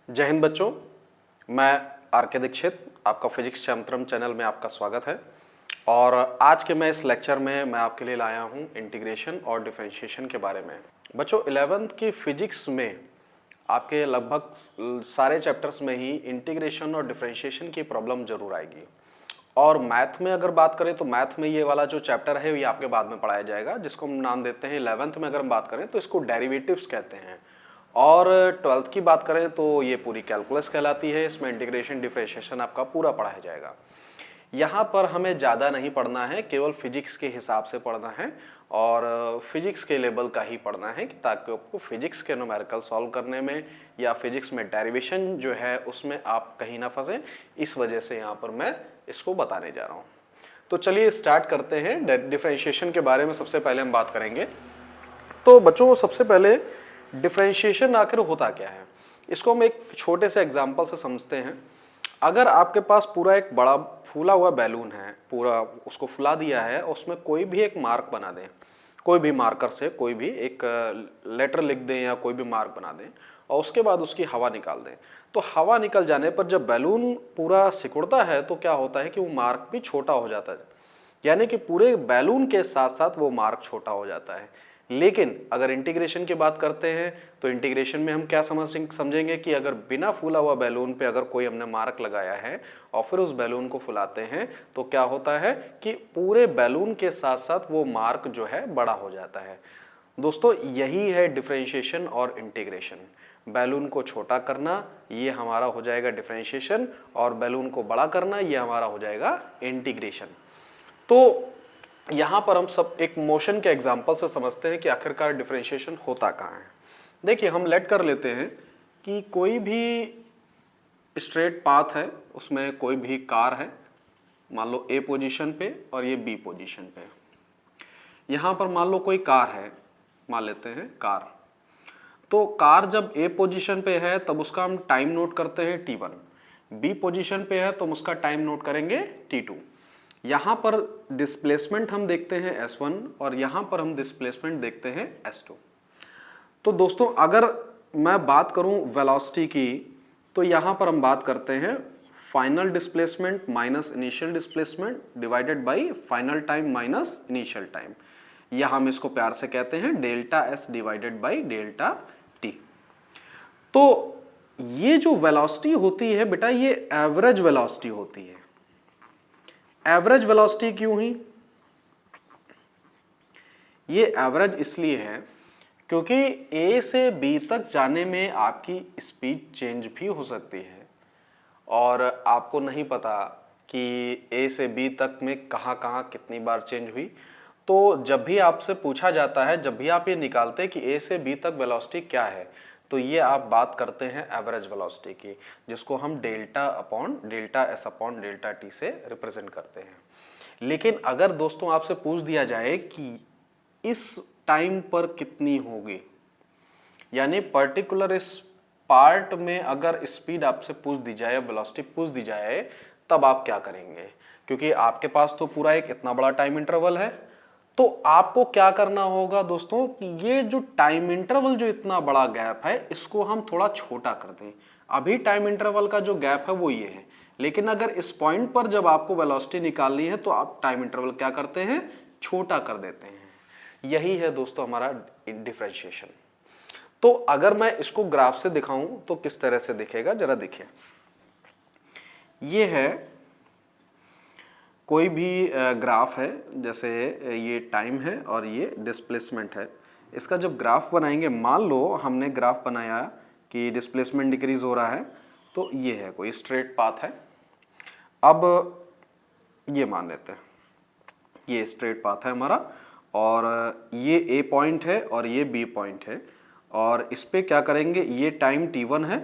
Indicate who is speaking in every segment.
Speaker 1: जय हिंद बच्चों, मैं आर के दीक्षित, आपका फिजिक्स चैंत्रम चैनल में आपका स्वागत है। और आज के मैं इस लेक्चर में मैं आपके लिए लाया हूं इंटीग्रेशन और डिफरेंशिएशन के बारे में। बच्चों 11th की फिजिक्स में आपके लगभग सारे चैप्टर्स में ही इंटीग्रेशन और डिफरेंशिएशन की प्रॉब्लम जरूर आएगी। और मैथ में अगर बात करें तो मैथ में ये वाला जो चैप्टर है ये आपके बाद में पढ़ाया जाएगा, जिसको हम नाम देते हैं 11th में अगर हम बात करें तो इसको डेरिवेटिव्स कहते हैं। और 12th की बात करें तो ये पूरी कैलकुलस कहलाती है। इसमें इंटीग्रेशन डिफरेंशिएशन आपका पूरा पढ़ाया जाएगा। यहाँ पर हमें ज़्यादा नहीं पढ़ना है, केवल फिजिक्स के हिसाब से पढ़ना है और फिजिक्स के लेवल का ही पढ़ना है कि ताकि आपको फिजिक्स के न्यूमेरिकल सॉल्व करने में या फिजिक्स में डेरिवेशन जो है उसमें आप कहीं ना फंसे। इस वजह से यहाँ पर मैं इसको बताने जा रहा हूँ। तो चलिए स्टार्ट करते हैं। डिफरेंशिएशन के बारे में सबसे पहले हम बात करेंगे। तो बच्चों सबसे पहले डिफरेंशिएशन आखिर होता क्या है, इसको हम एक छोटे से एग्जांपल से समझते हैं। अगर आपके पास पूरा एक बड़ा फूला हुआ बैलून है, पूरा उसको फुला दिया है, उसमें कोई भी एक मार्क बना दें, कोई भी मार्कर से कोई भी एक लेटर लिख दें या कोई भी मार्क बना दें और उसके बाद उसकी हवा निकाल दें, तो हवा निकल जाने पर जब बैलून पूरा सिकुड़ता है तो क्या होता है कि वो मार्क भी छोटा हो जाता है, यानी कि पूरे बैलून के साथ साथ वो मार्क छोटा हो जाता है। लेकिन अगर इंटीग्रेशन की बात करते हैं तो इंटीग्रेशन में हम क्या समझेंगे कि अगर बिना फूला हुआ बैलून पे अगर कोई हमने मार्क लगाया है और फिर उस बैलून को फुलाते हैं तो क्या होता है कि पूरे बैलून के साथ साथ वो मार्क जो है बड़ा हो जाता है। दोस्तों यही है डिफरेंशिएशन और इंटीग्रेशन। बैलून को छोटा करना ये हमारा हो जाएगा डिफरेंशिएशन और बैलून को बड़ा करना ये हमारा हो जाएगा इंटीग्रेशन। तो यहाँ पर हम सब एक मोशन के एग्जाम्पल से समझते हैं कि आखिरकार डिफरेंशिएशन होता कहाँ है। देखिए हम लेट कर लेते हैं कि कोई भी स्ट्रेट पाथ है, उसमें कोई भी कार है, मान लो ए पोजीशन पे और ये बी पोजीशन पे। यहाँ पर मान लो कोई कार है, मान लेते हैं कार। तो कार जब ए पोजीशन पे है तब उसका हम टाइम नोट करते हैं t1, बी पोजीशन पे है तो हम उसका टाइम नोट करेंगे t2। यहाँ पर डिस्प्लेसमेंट हम देखते हैं s1 और यहाँ पर हम डिस्प्लेसमेंट देखते हैं s2। तो दोस्तों अगर मैं बात करूं वेलोसिटी की तो यहाँ पर हम बात करते हैं final displacement minus initial displacement divided by final time minus initial time, या हम इसको प्यार से कहते हैं delta s divided by delta t। तो ये जो वेलोसिटी होती है बेटा ये एवरेज वेलोसिटी होती है। एवरेज वेलोसिटी क्यों हुई? ये एवरेज इसलिए है क्योंकि ए से बी तक जाने में आपकी स्पीड चेंज भी हो सकती है और आपको नहीं पता कि ए से बी तक में कहाँ कहाँ कितनी बार चेंज हुई। तो जब भी आपसे पूछा जाता है, जब भी आप ये निकालते हैं कि ए से बी तक वेलोसिटी क्या है, तो ये आप बात करते हैं एवरेज वेलोसिटी की, जिसको हम delta S upon delta T से रिप्रेजेंट करते हैं। लेकिन अगर दोस्तों आपसे पूछ दिया जाए कि इस टाइम पर कितनी होगी, यानी पर्टिकुलर इस पार्ट में अगर स्पीड आपसे पूछ दी जाए, वेलोसिटी पूछ दी जाए, तब आप क्या करेंगे? क्योंकि आपके पास तो पूरा एक इतना बड़ा टाइम इंटरवल है। तो आपको क्या करना होगा दोस्तों कि ये जो टाइम इंटरवल जो इतना बड़ा गैप है इसको हम थोड़ा छोटा कर दें। अभी टाइम इंटरवल का जो गैप है वो ये है, लेकिन अगर इस पॉइंट पर जब आपको वेलोसिटी निकालनी है तो आप टाइम इंटरवल क्या करते हैं? छोटा कर देते हैं। यही है दोस्तों हमारा डिफरेंशिएशन। तो अगर मैं इसको ग्राफ से दिखाऊं तो किस तरह से दिखेगा, जरा देखिए। ये है कोई भी ग्राफ है, जैसे ये टाइम है और ये डिस्प्लेसमेंट है। इसका जब ग्राफ बनाएंगे, मान लो हमने ग्राफ बनाया कि डिस्प्लेसमेंट डिक्रीज हो रहा है, तो ये है कोई स्ट्रेट पाथ है। अब ये मान लेते हैं ये स्ट्रेट पाथ है हमारा और ये ए पॉइंट है और ये बी पॉइंट है और इस पे क्या करेंगे, ये टाइम t1 है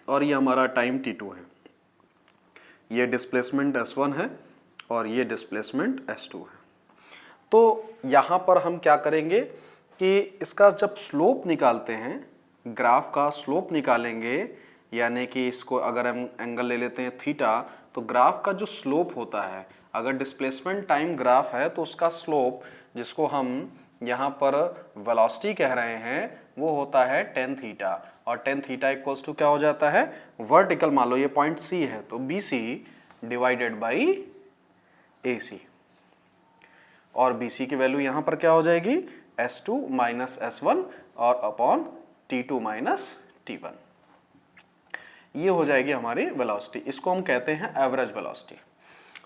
Speaker 1: और ये हमारा टाइम t2 है। ये डिस्प्लेसमेंट s1 है और ये डिस्प्लेसमेंट s2 है। तो यहाँ पर हम क्या करेंगे कि इसका जब स्लोप निकालते हैं, ग्राफ का स्लोप निकालेंगे, यानी कि इसको अगर हम एंगल ले लेते हैं थीटा, तो ग्राफ का जो स्लोप होता है, अगर डिस्प्लेसमेंट टाइम ग्राफ है तो उसका स्लोप, जिसको हम यहाँ पर वेलोसिटी कह रहे हैं वो होता है tan थीटा, और tan थीटा इक्वल्स टू क्या हो जाता है, वर्टिकल, मान लो ये पॉइंट C है तो BC डिवाइडेड बाई AC, और BC की वैल्यू यहाँ पर क्या हो जाएगी, S2 माइनस S1 और अपॉन T2 माइनस T1। ये हो जाएगी हमारी वेलोसिटी, इसको हम कहते हैं एवरेज वेलोसिटी।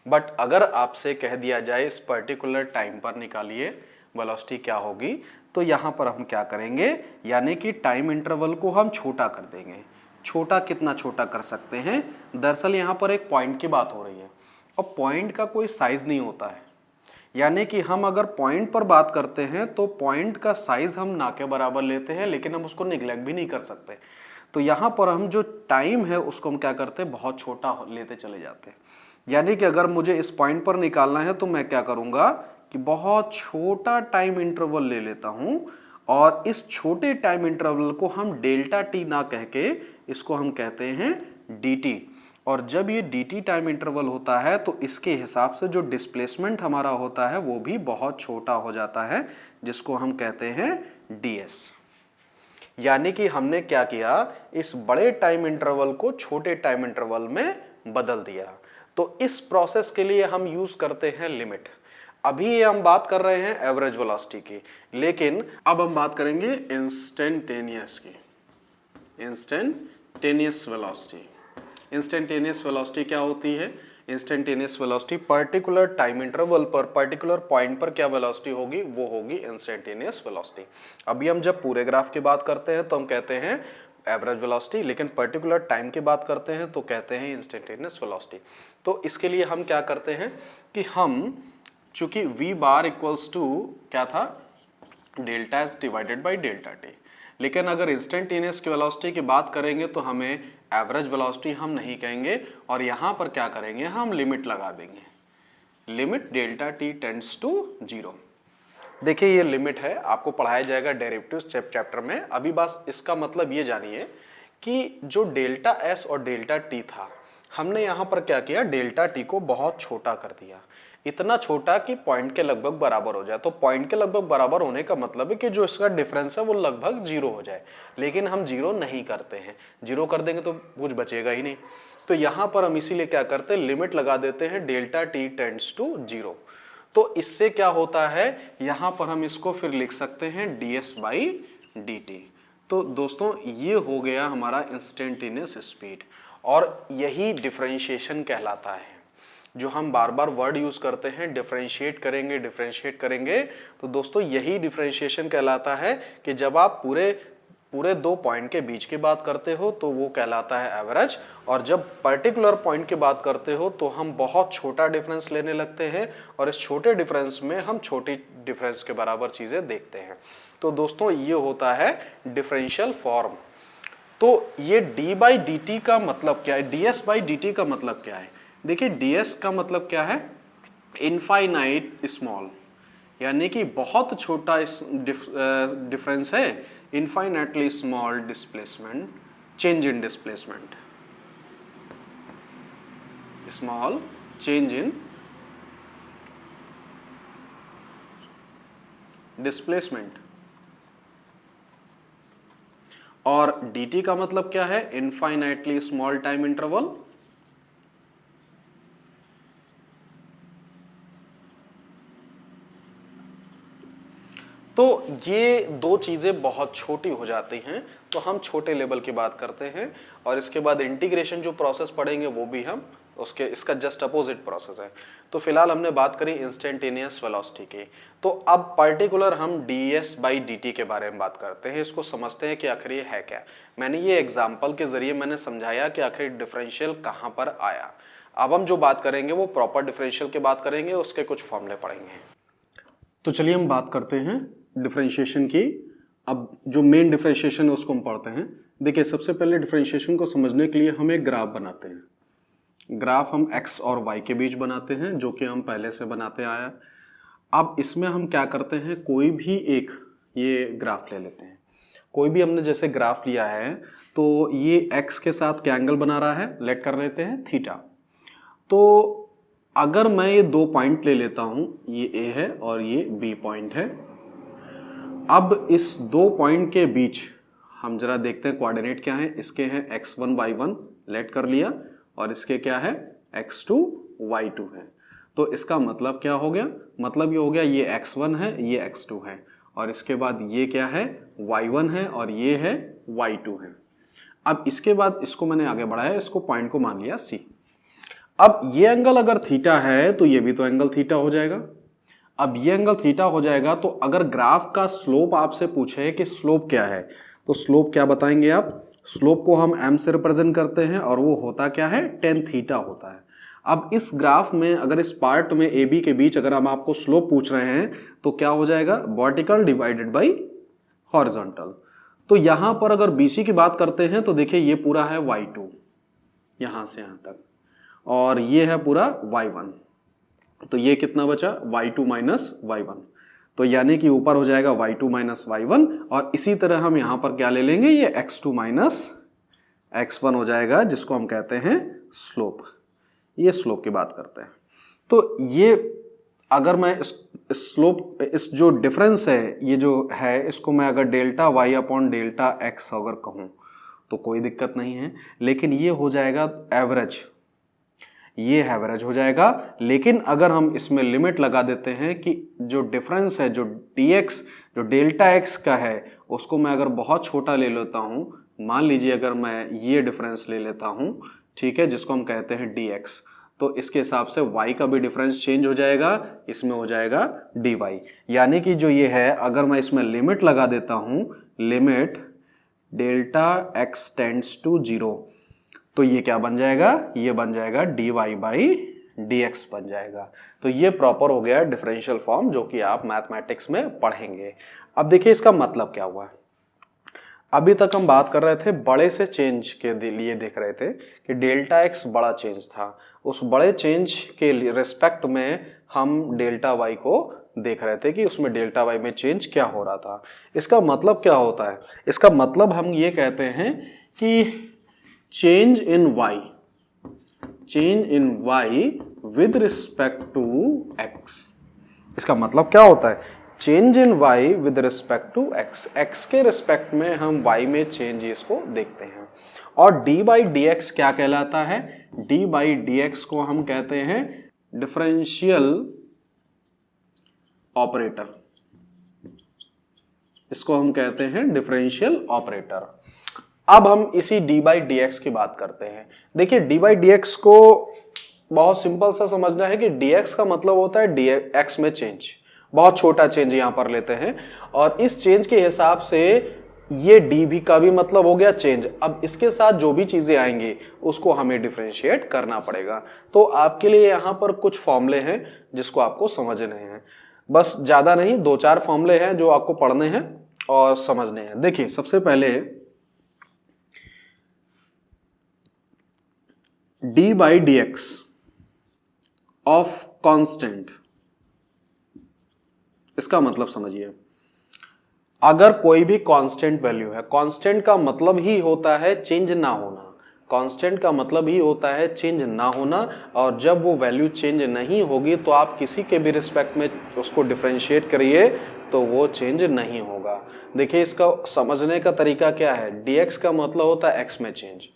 Speaker 1: बट अगर आपसे कह दिया जाए इस पर्टिकुलर टाइम पर निकालिए वेलोसिटी क्या होगी, तो यहाँ पर हम क्या करेंगे, यानी कि टाइम इंटरवल को हम छोटा कर देंगे। छोटा कितना छोटा कर सकते हैं, दरअसल यहाँ पर एक पॉइंट की बात हो रही है और पॉइंट का कोई साइज नहीं होता है, यानी कि हम अगर पॉइंट पर बात करते हैं तो पॉइंट का साइज हम ना के बराबर लेते हैं, लेकिन हम उसको निगलेक्ट भी नहीं कर सकते। तो यहाँ पर हम जो टाइम है उसको हम क्या करते हैं, बहुत छोटा लेते चले जाते हैं। यानी कि अगर मुझे इस पॉइंट पर निकालना है तो मैं क्या करूंगा कि बहुत छोटा टाइम इंटरवल ले लेता हूं, और इस छोटे टाइम इंटरवल को हम डेल्टा टी ना कह के इसको हम कहते हैं dt। और जब ये dt टाइम इंटरवल होता है तो इसके हिसाब से जो डिस्प्लेसमेंट हमारा होता है वो भी बहुत छोटा हो जाता है, जिसको हम कहते हैं ds। यानी कि हमने क्या किया, इस बड़े टाइम इंटरवल को छोटे टाइम इंटरवल में बदल दिया। तो इस प्रोसेस के लिए हम यूज करते हैं लिमिट। अभी ये हम बात कर रहे हैं एवरेज वेलोसिटी की, लेकिन अब हम बात करेंगे इंस्टेंटेनियस की। इंस्टेंटेनियस वेलोसिटी, इंस्टेंटेनियस वेलोसिटी क्या होती है, instantaneous velocity particular time interval पर पर्टिकुलर पॉइंट पर क्या वेलोसिटी होगी, वो होगी इंस्टेंटेनियस वेलोसिटी। अभी हम जब पूरे ग्राफ की बात करते हैं तो हम कहते हैं एवरेज वेलोसिटी, लेकिन पर्टिकुलर टाइम की बात करते हैं तो कहते हैं इंस्टेंटेनियस वेलोसिटी। तो इसके लिए हम क्या करते हैं कि हम चूंकि v बार इक्वल्स टू क्या था, delta S divided by delta T, लेकिन अगर इंस्टेंटेनियस की वेलोसिटी की बात करेंगे तो हमें एवरेज वेलोसिटी हम नहीं कहेंगे, और यहाँ पर क्या करेंगे, हम लिमिट लगा देंगे, limit delta t tends to 0। देखिए ये लिमिट है, आपको पढ़ाया जाएगा डेरिवेटिव्स चैप्टर में। अभी बस इसका मतलब ये जानिए कि जो डेल्टा एस और डेल्टा टी था, हमने यहाँ पर क्या किया, डेल्टा टी को बहुत छोटा कर दिया, इतना छोटा कि पॉइंट के लगभग बराबर हो जाए। तो पॉइंट के लगभग बराबर होने का मतलब है कि जो इसका डिफरेंस है वो लगभग 0 हो जाए, लेकिन हम 0 नहीं करते हैं, 0 कर देंगे तो कुछ बचेगा ही नहीं। तो यहाँ पर हम इसीलिए क्या करते हैं, लिमिट लगा देते हैं डेल्टा टी टेंड्स टू 0। तो इससे क्या होता है, यहाँ पर हम इसको फिर लिख सकते हैं ds बाई dt। तो दोस्तों ये हो गया हमारा इंस्टेंटेनियस स्पीड, और यही डिफरेंशिएशन कहलाता है, जो हम बार बार वर्ड यूज करते हैं, डिफरेंशिएट करेंगे डिफरेंशिएट करेंगे। तो दोस्तों यही डिफरेंशिएशन कहलाता है कि जब आप पूरे दो पॉइंट के बीच की बात करते हो तो वो कहलाता है एवरेज, और जब पर्टिकुलर पॉइंट की बात करते हो तो हम बहुत छोटा डिफरेंस लेने लगते हैं, और इस छोटे डिफरेंस में हम छोटी डिफरेंस के बराबर चीजें देखते हैं। तो दोस्तों ये होता है डिफरेंशियल फॉर्म। तो ये d बाई डी टी का मतलब क्या है, ds बाई डी टी का मतलब क्या है, देखिए ds का मतलब क्या है, इनफाइनाइट स्मॉल, यानी कि बहुत छोटा डिफरेंस है, infinitely small displacement, change in displacement, small change in displacement. और dt का मतलब क्या है, इनफाइनाइटली स्मॉल टाइम इंटरवल, तो ये दो चीजें बहुत छोटी हो जाती हैं तो हम छोटे लेवल की बात करते हैं, और इसके बाद इंटीग्रेशन जो प्रोसेस पढ़ेंगे वो भी हम इसका जस्ट अपोजिट प्रोसेस है। तो फिलहाल हमने बात करी इंस्टेंटेनियस वेलोसिटी की, तो अब पर्टिकुलर हम ds बाई dt के बारे में बात करते हैं, इसको समझते हैं कि आखिर ये है क्या। मैंने ये एग्जाम्पल के जरिए मैंने समझाया कि आखिर डिफरेंशियल कहाँ पर आया। अब हम जो बात करेंगे वो प्रॉपर डिफरेंशियल की बात करेंगे, उसके कुछ फॉर्मूले पढ़ेंगे। तो चलिए हम बात करते हैं डिफरेंशिएशन की। अब जो मेन डिफरेंशिएशन है उसको हम पढ़ते हैं। देखिए सबसे पहले डिफरेंशिएशन को समझने के लिए हम एक ग्राफ बनाते हैं। ग्राफ हम x और y के बीच बनाते हैं, जो कि हम पहले से बनाते आया। अब इसमें हम क्या करते हैं, कोई भी एक ये ग्राफ ले लेते हैं। कोई भी हमने जैसे ग्राफ लिया है तो ये x के साथ क्या एंगल बना रहा है, लेट कर लेते हैं थीटा। तो अगर मैं ये दो पॉइंट ले लेता हूं, ये A है और ये B पॉइंट है, अब इस दो पॉइंट के बीच हम जरा देखते हैं कोऑर्डिनेट क्या है। इसके हैं x1 y1 लेट कर लिया और इसके क्या है x2 y2 है। तो इसका मतलब क्या हो गया, मतलब ये हो गया ये x1 है ये x2 है और इसके बाद ये क्या है y1 है और ये है y2 है। अब इसके बाद इसको मैंने आगे बढ़ाया, इसको पॉइंट को मान लिया C। अब ये एंगल अगर थीटा है तो ये भी तो एंगल थीटा हो जाएगा। अब ये एंगल थीटा हो जाएगा तो अगर ग्राफ का स्लोप आपसे पूछे कि स्लोप क्या है तो स्लोप क्या बताएंगे आप, स्लोप को हम m से रिप्रेजेंट करते हैं और वो होता क्या है tan थीटा होता है। अब इस ग्राफ में अगर इस पार्ट में AB के बीच अगर हम आपको स्लोप पूछ रहे हैं तो क्या हो जाएगा वर्टिकल डिवाइडेड बाई हॉरिजॉन्टल। तो यहां पर अगर BC की बात करते हैं तो देखिए ये पूरा है y2 यहां से यहां तक और ये है पूरा y1, तो ये कितना बचा y2 माइनस y1, तो यानी कि ऊपर हो जाएगा y2 माइनस y1 और इसी तरह हम यहां पर क्या ले लेंगे ये x2 माइनस x1 हो जाएगा जिसको हम कहते हैं स्लोप। ये स्लोप की बात करते हैं। तो ये अगर मैं इस स्लोप इस जो डिफरेंस है ये जो है इसको मैं अगर delta y upon delta x अगर कहूं तो कोई दिक्कत नहीं है, लेकिन ये हो जाएगा एवरेज, ये एवरेज हो जाएगा। लेकिन अगर हम इसमें लिमिट लगा देते हैं कि जो डिफरेंस है जो dx जो डेल्टा x का है उसको मैं अगर बहुत छोटा ले लेता हूं, मान लीजिए अगर मैं ये डिफरेंस ले लेता हूं, ठीक है, जिसको हम कहते हैं dx, तो इसके हिसाब से y का भी डिफरेंस चेंज हो जाएगा, इसमें हो जाएगा dy। यानी कि जो ये है अगर मैं इसमें लिमिट लगा देता हूं, limit delta x tends to 0, तो ये क्या बन जाएगा, ये बन जाएगा dy बाई dx बन जाएगा। तो ये प्रॉपर हो गया डिफरेंशियल फॉर्म जो कि आप मैथमेटिक्स में पढ़ेंगे। अब देखिए इसका मतलब क्या हुआ है। अभी तक हम बात कर रहे थे बड़े से चेंज के लिए, देख रहे थे कि डेल्टा x बड़ा चेंज था, उस बड़े चेंज के रिस्पेक्ट में हम डेल्टा y को देख रहे थे कि उसमें डेल्टा y में चेंज क्या हो रहा था। इसका मतलब क्या होता है, इसका मतलब हम ये कहते हैं कि change in y with respect to x। इसका मतलब क्या होता है, change in y with respect to x, x के रिस्पेक्ट में हम y में चेंज इसको देखते हैं। और d बाई dx क्या कहलाता है, d बाई dx को हम कहते हैं डिफरेंशियल ऑपरेटर, इसको हम कहते हैं डिफरेंशियल ऑपरेटर। अब हम इसी d बाई dx की बात करते हैं। देखिए d बाई dx को बहुत सिंपल सा समझना है कि dx का मतलब होता है dx में चेंज, बहुत छोटा चेंज यहां पर लेते हैं और इस चेंज के हिसाब से ये d भी का भी मतलब हो गया चेंज। अब इसके साथ जो भी चीजें आएंगी उसको हमें डिफरेंशिएट करना पड़ेगा। तो आपके लिए यहां पर कुछ फॉर्मूले हैं जिसको आपको समझने हैं, बस ज्यादा नहीं, 2-4 फॉर्मूले हैं जो आपको पढ़ने हैं और समझने हैं। देखिए सबसे पहले d by dx of constant, इसका मतलब समझिए अगर कोई भी कांस्टेंट वैल्यू है, कांस्टेंट का मतलब ही होता है चेंज ना होना, कांस्टेंट का मतलब ही होता है चेंज ना होना, और जब वो वैल्यू चेंज नहीं होगी तो आप किसी के भी रिस्पेक्ट में उसको डिफरेंशिएट करिए तो वो चेंज नहीं होगा। देखिए इसका समझने का तरीका क्या है, dx का मतलब होता है x में चेंज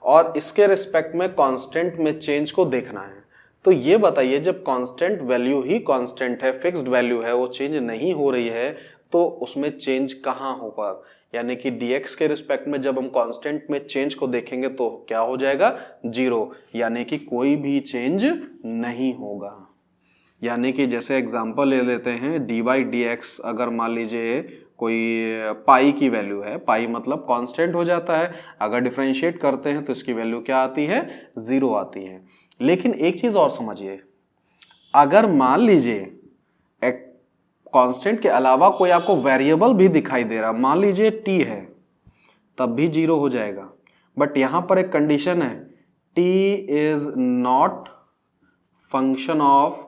Speaker 1: और इसके रिस्पेक्ट में कांस्टेंट में चेंज को देखना है। तो ये बताइए जब कांस्टेंट वैल्यू ही कांस्टेंट है, फिक्स्ड वैल्यू है, वो चेंज नहीं हो रही है तो उसमें चेंज कहाँ होगा, यानी कि dx के रिस्पेक्ट में जब हम कांस्टेंट में चेंज को देखेंगे तो क्या हो जाएगा 0, यानी कि कोई भी चेंज नहीं होगा। यानी कि जैसे एग्जांपल ले लेते हैं d बाई dx, अगर मान लीजिए कोई पाई की वैल्यू है, पाई मतलब कांस्टेंट हो जाता है, अगर डिफरेंशिएट करते हैं तो इसकी वैल्यू क्या आती है 0 आती है। लेकिन एक चीज और समझिए, अगर मान लीजिए एक कांस्टेंट के अलावा कोई आपको वेरिएबल भी दिखाई दे रहा, मान लीजिए t है, तब भी 0 हो जाएगा। बट यहां पर एक कंडीशन है, t is not function of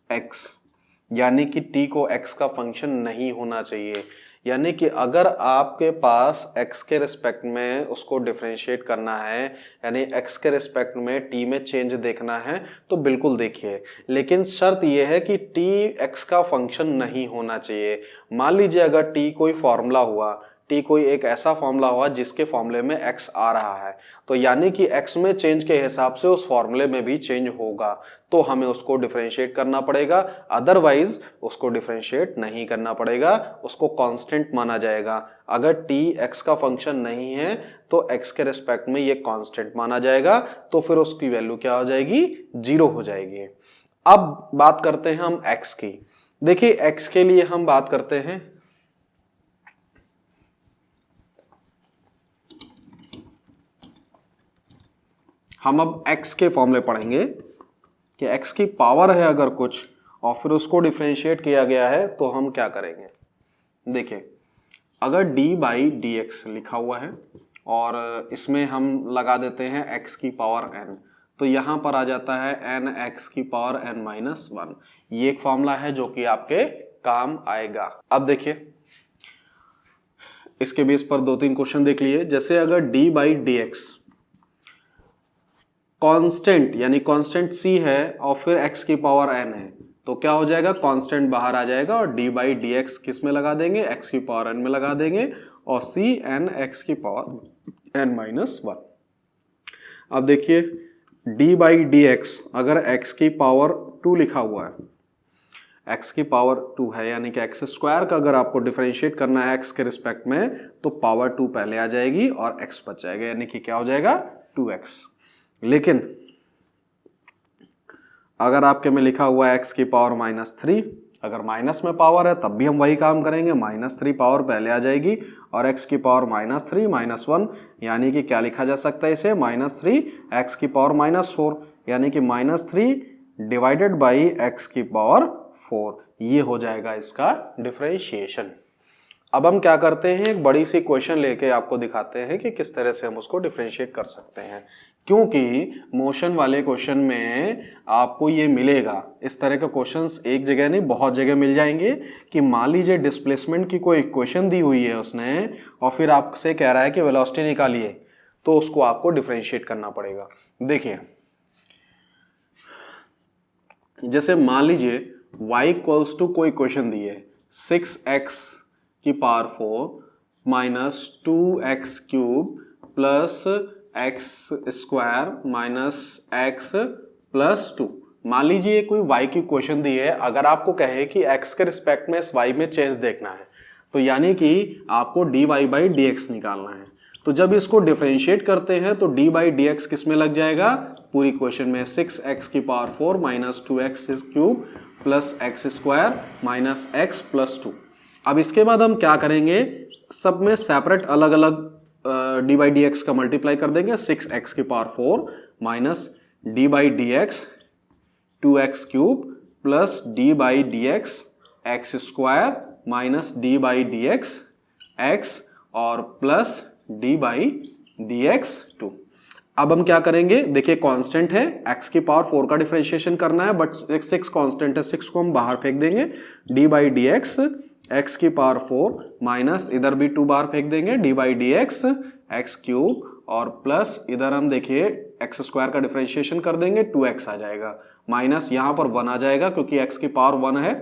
Speaker 1: x, यानी कि t को x का फंक्शन नहीं होना चाहिए। यानी कि अगर आपके पास x के रिस्पेक्ट में उसको डिफरेंशिएट करना है, यानी x के रिस्पेक्ट में t में चेंज देखना है, तो बिल्कुल देखिए, लेकिन शर्त यह है कि t x का फंक्शन नहीं होना चाहिए। मान लीजिए अगर t कोई फॉर्मूला हुआ, t कोई एक ऐसा फॉर्मूला हुआ जिसके फॉर्मूले में x आ रहा है, तो यानी कि x में चेंज के हिसाब से उस फॉर्मूले में भी चेंज होगा, तो हमें उसको डिफरेंशिएट करना पड़ेगा। अदरवाइज उसको डिफरेंशिएट नहीं करना पड़ेगा, उसको कांस्टेंट माना जाएगा। अगर t x का फंक्शन नहीं है तो x के रिस्पेक्ट में ये कांस्टेंट माना जाएगा, तो फिर उसकी वैल्यू क्या हो जाएगी, 0 हो जाएगी। अब बात करते हैं हम x की। देखिए x के लिए हम बात करते हैं, हम अब x के फॉर्मूले पढ़ेंगे कि x की पावर है अगर कुछ और फिर उसको डिफरेंशिएट किया गया है तो हम क्या करेंगे। देखिए अगर d बाई डी एक्स लिखा हुआ है और इसमें हम लगा देते हैं x की पावर n, तो यहां पर आ जाता है n x की पावर n माइनस 1। ये एक फॉर्मूला है जो कि आपके काम आएगा। अब देखिए इसके बेस पर 2-3 क्वेश्चन देख लिए। जैसे अगर d by D x constant यानी कांस्टेंट c है और फिर x की पावर n है, तो क्या हो जाएगा, कांस्टेंट बाहर आ जाएगा और d बाई डी एक्स किस में लगा देंगे, x की पावर n में लगा देंगे और c n x की पावर n माइनस 1। अब देखिए d बाई डी एक्स अगर x की पावर 2 लिखा हुआ है, x की पावर 2 है यानी कि x स्क्वायर का अगर आपको डिफरेंशिएट करना है x के रिस्पेक्ट में, तो पावर 2 पहले आ जाएगी और x बच जाएगा, यानी कि क्या हो जाएगा, 2x। लेकिन अगर आपके में लिखा हुआ है x की पावर -3, अगर माइनस में पावर है तब भी हम वही काम करेंगे, -3 पावर पहले आ जाएगी और x की पावर -3 -1, यानी कि क्या लिखा जा सकता है इसे, -3 x की पावर -4, यानी कि -3 डिवाइडेड बाई x की पावर 4। ये हो जाएगा इसका डिफरेंशिएशन। अब हम क्या करते हैं, एक बड़ी सी क्वेश्चन लेके आपको दिखाते हैं कि किस तरह से हम उसको डिफरेंशिएट कर सकते हैं, क्योंकि मोशन वाले क्वेश्चन में आपको ये मिलेगा। इस तरह के क्वेश्चंस एक जगह नहीं बहुत जगह मिल जाएंगे कि मान लीजिए डिस्प्लेसमेंट की कोई इक्वेशन दी हुई है उसने और फिर आपसे कह रहा है कि वेलोसिटी निकालिए, तो उसको आपको डिफरेंशिएट करना पड़ेगा। देखिए जैसे मान लीजिए y इक्वल्स टू कोई इक्वेशन दी है 6x की power 4 minus 2x cube plus x square minus x plus 2। मान लीजिए कोई y की इक्वेशन दी है, अगर आपको कहे कि x के रिस्पेक्ट में इस y में चेंज देखना है, तो यानी कि आपको dy बाई डी एक्स निकालना है। तो जब इसको डिफरेंशिएट करते हैं तो d बाई डी एक्स किस में लग जाएगा, पूरी इक्वेशन में 6x की power 4 minus 2x cube plus x square minus x plus 2। अब इसके बाद हम क्या करेंगे, सब में सेपरेट अलग अलग d बाई डी एक्स का मल्टीप्लाई कर देंगे। 6x की power 4 minus d by D X 2x cube plus d by D X X square minus d by D X X और plus d by D X 2। अब हम क्या करेंगे, देखिए कांस्टेंट है, x की पावर 4 का डिफरेंशिएशन करना है, बट 6 कांस्टेंट है, 6 को हम बाहर फेंक देंगे। d by D X x की पावर 4 माइनस इधर भी 2 बार फेंक देंगे, d by D X x cube और प्लस इधर हम देखिए एक्स स्क्वायर का डिफरेंशिएशन कर देंगे, 2x आ जाएगा, माइनस यहाँ पर 1 आ जाएगा क्योंकि x की पावर 1 है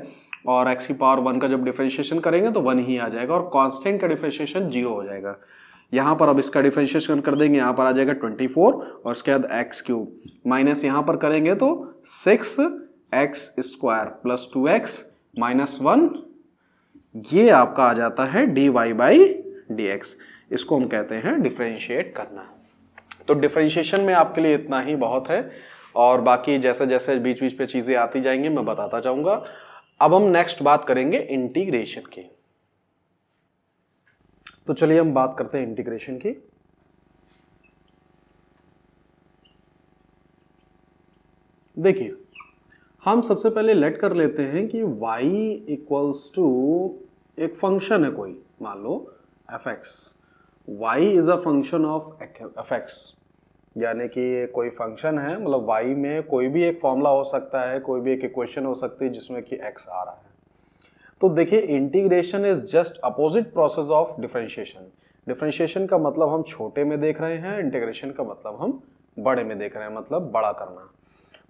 Speaker 1: और x की पावर 1 का जब डिफरेंशिएशन करेंगे तो 1 ही आ जाएगा और कांस्टेंट का डिफरेंशिएशन 0 हो जाएगा। यहाँ पर अब इसका डिफरेंशिएशन कर देंगे, यहाँ पर आ जाएगा 24 और उसके बाद एक्स क्यूब माइनस यहाँ पर करेंगे तो 6x square plus 2x minus 1, ये आपका आ जाता है dy बाई डी एक्स। इसको हम कहते हैं डिफरेंशिएट करना। तो डिफरेंशिएशन में आपके लिए इतना ही बहुत है और बाकी जैसे जैसे बीच बीच पे चीजें आती जाएंगी मैं बताता जाऊंगा। अब हम नेक्स्ट बात करेंगे इंटीग्रेशन की। तो चलिए हम बात करते हैं इंटीग्रेशन की। देखिए हम सबसे पहले लेट कर लेते हैं कि y इक्वल्स टू एक फंक्शन है कोई, मान लो fx, y is a function of fx, यानी कि कोई फंक्शन है, मतलब y में कोई भी एक फॉर्मूला हो सकता है, कोई भी एक इक्वेशन हो सकती है जिसमें कि x आ रहा है। तो देखिए integration is just opposite process of differentiation. Differentiation का मतलब हम छोटे में देख रहे हैं, इंटीग्रेशन का मतलब हम बड़े में देख रहे हैं, मतलब बड़ा करना।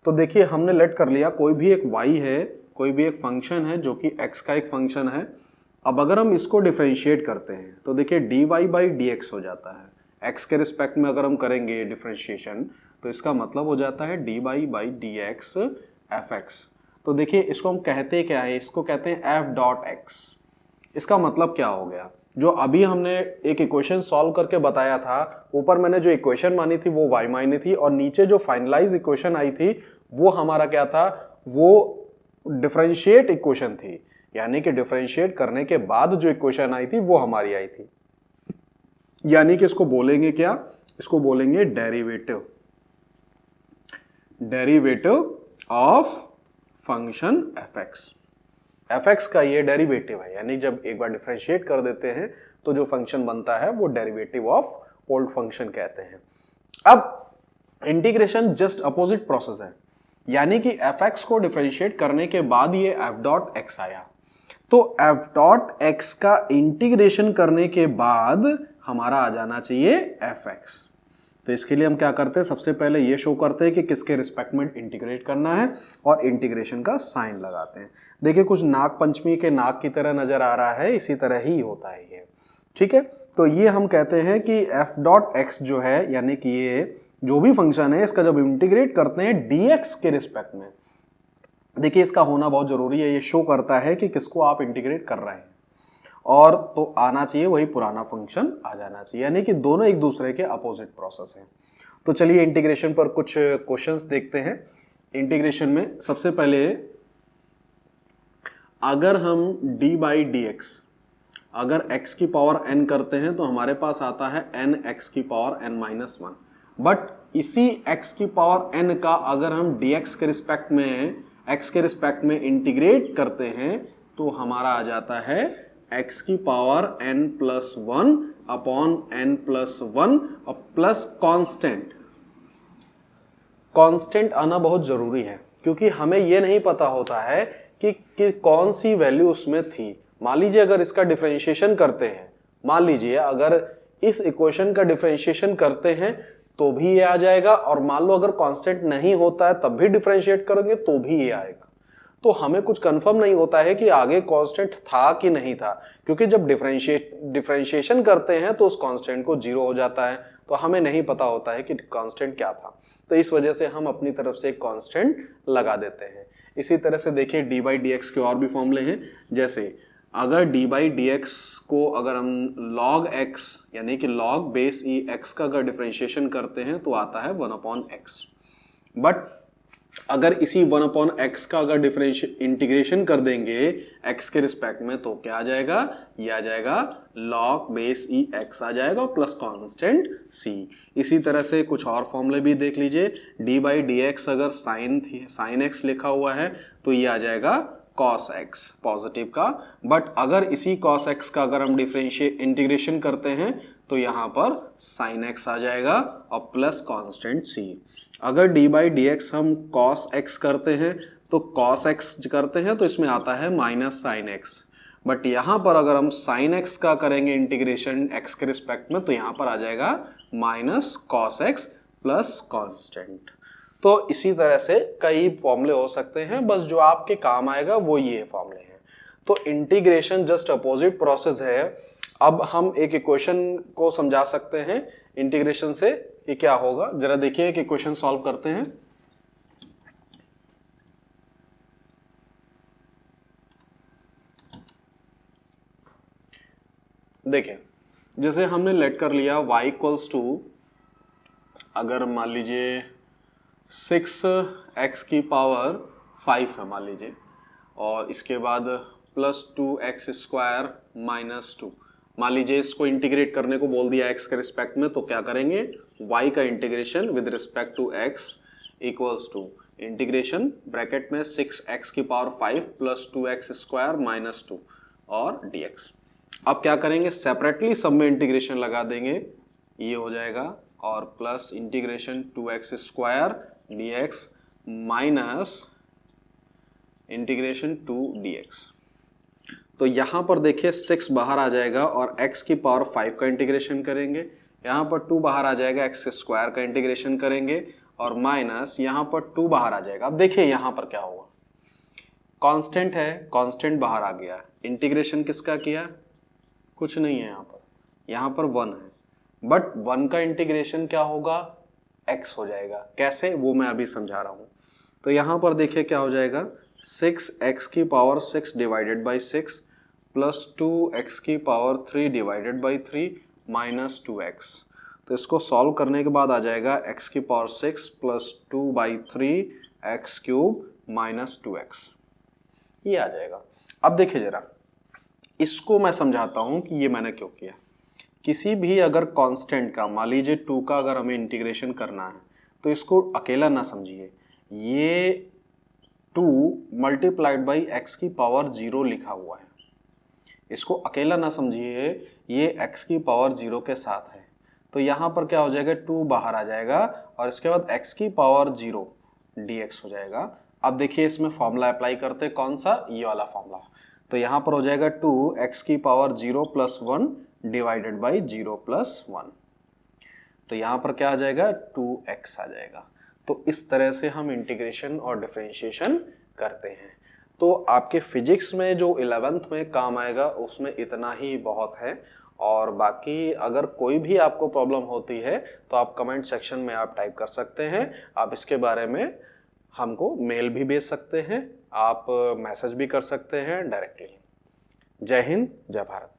Speaker 1: तो देखिए हमने लेट कर लिया कोई भी एक y है, कोई भी एक फंक्शन है जो कि x का एक फंक्शन है। अब अगर हम इसको डिफरेंशिएट करते हैं तो देखिए dy बाई dx हो जाता है। x के रिस्पेक्ट में अगर हम करेंगे डिफरेंशिएशन तो इसका मतलब हो जाता है dy बाई dx fx। तो देखिए इसको हम कहते क्या है, इसको कहते हैं f डॉट x। इसका मतलब क्या हो गया, जो अभी हमने एक इक्वेशन सॉल्व करके बताया था, ऊपर मैंने जो इक्वेशन मानी थी वो y मानी थी और नीचे जो फाइनलाइज इक्वेशन आई थी वो हमारा क्या था, वो डिफरेंशिएट इक्वेशन थी। यानी कि डिफरेंशिएट करने के बाद जो इक्वेशन आई थी वो हमारी आई थी। यानी कि इसको बोलेंगे क्या, इसको बोलेंगे derivative, derivative of function fx। fx का ये डेरिवेटिव है, यानी जब एक बार डिफरेंशिएट कर देते हैं तो जो फंक्शन बनता है वो डेरिवेटिव ऑफ ओल्ड फंक्शन कहते हैं। अब इंटीग्रेशन जस्ट अपोजिट प्रोसेस है, यानी कि fx को डिफरेंशिएट करने के बाद ये f डॉट x आया, तो f डॉट x का इंटीग्रेशन करने के बाद हमारा आ जाना चाहिए fx। तो इसके लिए हम क्या करते हैं, सबसे पहले ये शो करते हैं कि किसके रिस्पेक्ट में इंटीग्रेट करना है और इंटीग्रेशन का साइन लगाते हैं। देखिए कुछ नाग पंचमी के नाग की तरह नजर आ रहा है, इसी तरह ही होता है ये, ठीक है। तो ये हम कहते हैं कि f डॉट x जो है, यानी कि ये जो भी फंक्शन है इसका जब इंटीग्रेट करते हैं dx के रिस्पेक्ट में, देखिए इसका होना बहुत जरूरी है, ये शो करता है कि किसको आप इंटीग्रेट कर रहे हैं, और तो आना चाहिए वही पुराना फंक्शन आ जाना चाहिए, यानी कि दोनों एक दूसरे के अपोजिट प्रोसेस हैं। तो चलिए इंटीग्रेशन पर कुछ क्वेश्चंस देखते हैं। इंटीग्रेशन में सबसे पहले अगर हम d बाई डी एक्स अगर x की पावर n करते हैं तो हमारे पास आता है n x की पावर n माइनस 1। बट इसी x की पावर n का अगर हम dx के रिस्पेक्ट में x के रिस्पेक्ट में इंटीग्रेट करते हैं तो हमारा आ जाता है x की power n plus 1 upon n plus 1 और प्लस कांस्टेंट। कांस्टेंट आना बहुत जरूरी है क्योंकि हमें यह नहीं पता होता है कि कौन सी वैल्यू उसमें थी। मान लीजिए अगर इसका डिफरेंशिएशन करते हैं, मान लीजिए अगर इस इक्वेशन का डिफरेंशिएशन करते हैं तो भी ये आ जाएगा, और मान लो अगर कांस्टेंट नहीं होता है तब भी डिफरेंशिएट करेंगे तो भी ये आएगा। तो हमें कुछ कंफर्म नहीं होता है कि आगे कांस्टेंट था कि नहीं था, क्योंकि जब डिफरेंशिएशन करते हैं तो उस कांस्टेंट को जीरो हो जाता है, तो हमें नहीं पता होता है कि कांस्टेंट क्या था। तो इस वजह से हम अपनी तरफ से एक कांस्टेंट लगा देते हैं। इसी तरह से देखिए डी बाई डी एक्स के और भी फॉर्मूले हैं, जैसे अगर d बाई डी एक्स को अगर हम log x यानी कि log बेस ई x का अगर डिफरेंशिएशन करते हैं तो आता है 1 अपॉन x। बट अगर इसी 1 अपॉन x का अगर इंटीग्रेशन कर देंगे x के रिस्पेक्ट में तो क्या आ जाएगा, ये आ जाएगा log बेस ई x आ जाएगा प्लस कांस्टेंट c। इसी तरह से कुछ और फॉर्मूले भी देख लीजिए, d बाई डी एक्स अगर साइन x लिखा हुआ है तो ये आ जाएगा cos x पॉजिटिव का। बट अगर इसी cos x का अगर हम इंटीग्रेशन करते हैं तो यहाँ पर sin x आ जाएगा और प्लस कांस्टेंट c। अगर d बाई डी एक्स हम cos x करते हैं तो cos x करते हैं तो इसमें आता है माइनस साइन x। बट यहाँ पर अगर हम sin x का करेंगे इंटीग्रेशन x के रिस्पेक्ट में तो यहाँ पर आ जाएगा minus cos x plus constant. तो इसी तरह से कई फॉर्मूले हो सकते हैं, बस जो आपके काम आएगा वो ये फॉर्मूले हैं। तो इंटीग्रेशन जस्ट अपोजिट प्रोसेस है। अब हम एक इक्वेशन को समझा सकते हैं इंटीग्रेशन से कि क्या होगा। जरा देखिए एक इक्वेशन सॉल्व करते हैं। देखिए जैसे हमने लेट कर लिया y इक्वल्स टू, अगर मान लीजिए 6x की पावर 5 है मान लीजिए, और इसके बाद प्लस 2x स्क्वायर माइनस 2। मान लीजिए इसको इंटीग्रेट करने को बोल दिया x के रिस्पेक्ट में, तो क्या करेंगे, y का integration with respect to x equals to integration bracket में 6x की power 5 plus 2x square minus 2 और dx। अब क्या करेंगे, सेपरेटली सब में इंटीग्रेशन लगा देंगे, ये हो जाएगा, और plus integration 2x square dx minus integration 2 dx। तो यहाँ पर देखिए 6 बाहर आ जाएगा और x की पावर 5 का इंटीग्रेशन करेंगे, यहाँ पर 2 बाहर आ जाएगा, x स्क्वायर का इंटीग्रेशन करेंगे और माइनस यहाँ पर 2 बाहर आ जाएगा। अब देखिए यहाँ पर क्या होगा, कांस्टेंट है, कांस्टेंट बाहर आ गया, इंटीग्रेशन किसका किया, कुछ नहीं है यहाँ पर 1 है, बट 1 का इंटीग्रेशन क्या होगा, x हो जाएगा। कैसे, वो मैं अभी समझा रहा हूँ। तो यहाँ पर देखिए क्या हो जाएगा, 6x की power 6 divided by 6 plus 2x की power 3 divided by 3 minus 2x। तो इसको सॉल्व करने के बाद आ जाएगा x की power 6 plus 2 by 3 x cube minus 2x, ये आ जाएगा। अब देखिए जरा, इसको मैं समझाता हूं कि ये मैंने क्यों किया। किसी भी अगर कांस्टेंट का, मान लीजिए 2 का अगर हमें इंटीग्रेशन करना है तो इसको अकेला ना समझिए, ये 2 मल्टीप्लाइड बाई एक्स की पावर 0 लिखा हुआ है, इसको अकेला ना समझिए, ये x की पावर 0 के साथ है। तो यहाँ पर क्या हो जाएगा, 2 बाहर आ जाएगा और इसके बाद x की पावर 0 dx हो जाएगा। अब देखिए इसमें फॉर्मूला अप्लाई करते, कौन सा, ये वाला फॉर्मूला। तो यहाँ पर हो जाएगा 2x की power 0 plus 1 divided by 0 plus 1। तो यहाँ पर क्या आ जाएगा, 2x आ जाएगा। तो इस तरह से हम इंटीग्रेशन और डिफरेंशिएशन करते हैं। तो आपके फिजिक्स में जो 11th में काम आएगा उसमें इतना ही बहुत है, और बाकी अगर कोई भी आपको प्रॉब्लम होती है तो आप कमेंट सेक्शन में आप टाइप कर सकते हैं। आप इसके बारे में हमको मेल भी भेज सकते हैं, आप मैसेज भी कर सकते हैं डायरेक्टली। जय हिंद, जय भारत।